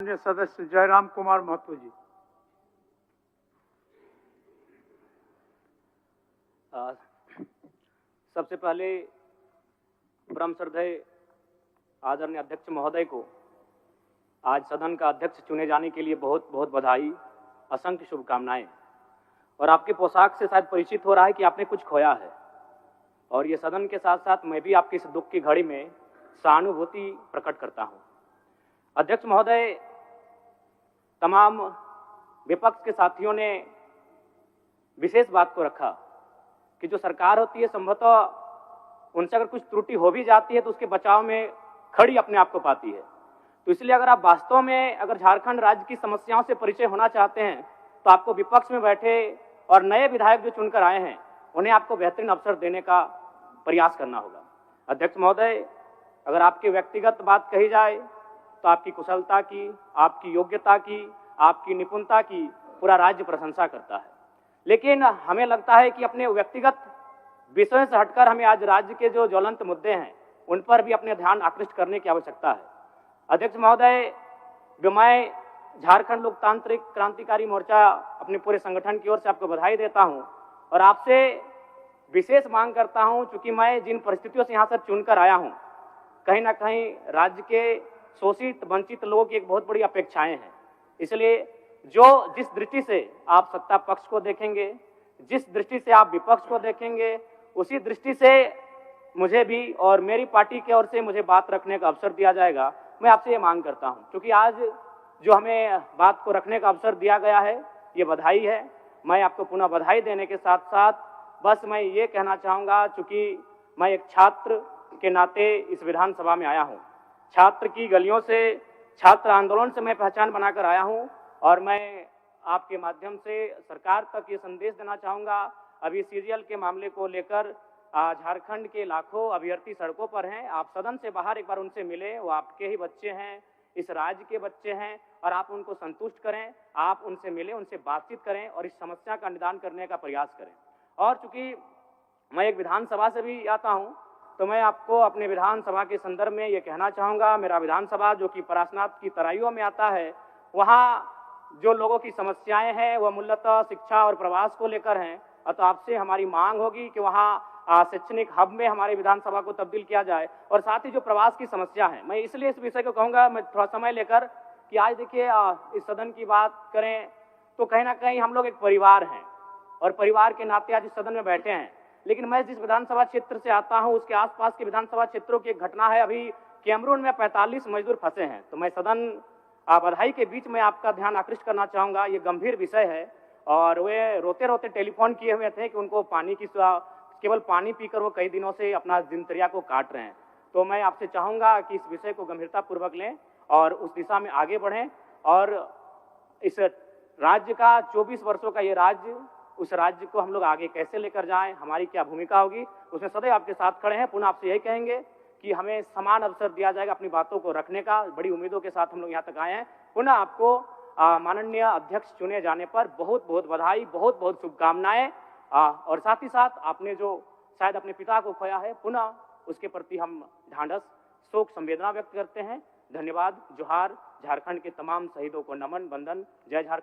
माननीय सदस्य जयराम कुमार महतो जी। सबसे पहले परम श्रद्धेय आदरणीय अध्यक्ष महोदय को आज सदन का अध्यक्ष चुने जाने के लिए बहुत बहुत बधाई, असंख्य शुभकामनाएं। और आपके पोशाक से शायद परिचित हो रहा है कि आपने कुछ खोया है, और ये सदन के साथ साथ मैं भी आपके इस दुख की घड़ी में सहानुभूति प्रकट करता हूं। अध्यक्ष महोदय, तमाम विपक्ष के साथियों ने विशेष बात को रखा कि जो सरकार होती है संभवतः उनसे अगर कुछ त्रुटि हो भी जाती है तो उसके बचाव में खड़ी अपने आप को पाती है। तो इसलिए अगर आप वास्तव में अगर झारखंड राज्य की समस्याओं से परिचय होना चाहते हैं तो आपको विपक्ष में बैठे और नए विधायक जो चुनकर आए हैं उन्हें आपको बेहतरीन अवसर देने का प्रयास करना होगा। अध्यक्ष महोदय, अगर आपकी व्यक्तिगत बात कही जाए तो आपकी कुशलता की, आपकी योग्यता की, आपकी निपुणता की पूरा राज्य प्रशंसा करता है, लेकिन हमें लगता है कि अपने व्यक्तिगत विषयों से हटकर हमें आज राज्य के जो ज्वलंत मुद्दे हैं उन पर भी अपने ध्यान आकृष्ट करने की आवश्यकता है। अध्यक्ष महोदय, मैं झारखंड लोकतांत्रिक क्रांतिकारी मोर्चा अपने पूरे संगठन की ओर से आपको बधाई देता हूं और आपसे विशेष मांग करता हूं, चूंकि मैं जिन परिस्थितियों से यहां से चुनकर आया हूं, कहीं ना कहीं राज्य के शोषित वंचित लोगों की एक बहुत बड़ी अपेक्षाएं हैं। इसलिए जिस दृष्टि से आप सत्ता पक्ष को देखेंगे, जिस दृष्टि से आप विपक्ष को देखेंगे, उसी दृष्टि से मुझे भी और मेरी पार्टी की ओर से मुझे बात रखने का अवसर दिया जाएगा। मैं आपसे ये मांग करता हूं, क्योंकि आज जो हमें बात को रखने का अवसर दिया गया है ये बधाई है। मैं आपको पुनः बधाई देने के साथ साथ बस मैं ये कहना चाहूँगा, चूँकि मैं एक छात्र के नाते इस विधानसभा में आया हूँ, छात्र की गलियों से, छात्र आंदोलन से मैं पहचान बनाकर आया हूँ, और मैं आपके माध्यम से सरकार तक ये संदेश देना चाहूँगा। अभी सीरियल के मामले को लेकर झारखंड के लाखों अभ्यर्थी सड़कों पर हैं। आप सदन से बाहर एक बार उनसे मिले, वो आपके ही बच्चे हैं, इस राज्य के बच्चे हैं, और आप उनको संतुष्ट करें, आप उनसे मिलें, उनसे बातचीत करें और इस समस्या का निदान करने का प्रयास करें। और चूंकि मैं एक विधानसभा से भी आता हूं, तो मैं आपको अपने विधानसभा के संदर्भ में ये कहना चाहूँगा, मेरा विधानसभा जो कि परासनाथ की तराइयों में आता है, वहाँ जो लोगों की समस्याएं हैं वह मूलतः शिक्षा और प्रवास को लेकर हैं। तो आपसे हमारी मांग होगी कि वहाँ शैक्षणिक हब में हमारे विधानसभा को तब्दील किया जाए, और साथ ही जो प्रवास की समस्या है, मैं इसलिए इस विषय को कहूँगा, मैं थोड़ा समय लेकर, कि आज देखिए इस सदन की बात करें तो कहीं ना कहीं हम लोग एक परिवार हैं और परिवार के नाते आज इस सदन में बैठे हैं। लेकिन मैं जिस विधानसभा क्षेत्र से आता हूं उसके आसपास के विधानसभा क्षेत्रों की एक घटना है, अभी कैमरून में 45 मजदूर फंसे हैं। तो मैं सदन बधाई के बीच में आपका ध्यान आकृष्ट करना चाहूँगा, ये गंभीर विषय है, और वे रोते रोते टेलीफोन किए हुए थे कि उनको पानी की, केवल पानी पीकर वो कई दिनों से अपना दिनचर्या को काट रहे हैं। तो मैं आपसे चाहूँगा कि इस विषय को गंभीरतापूर्वक लें और उस दिशा में आगे बढ़ें, और इस राज्य का 24 वर्षों का ये राज्य, उस राज्य को हम लोग आगे कैसे लेकर जाएं, हमारी क्या भूमिका होगी, उसमें सदैव आपके साथ खड़े हैं। पुनः आपसे यही कहेंगे कि हमें समान अवसर दिया जाएगा अपनी बातों को रखने का। बड़ी उम्मीदों के साथ हम लोग यहाँ तक आए हैं। पुनः आपको माननीय अध्यक्ष चुने जाने पर बहुत बहुत बधाई, बहुत बहुत शुभकामनाएं, और साथ ही साथ आपने जो शायद अपने पिता को खोया है, पुनः उसके प्रति हम ढांढस, शोक, संवेदना व्यक्त करते हैं। धन्यवाद। जोहार। झारखंड के तमाम शहीदों को नमन, वंदन। जय झारखंड।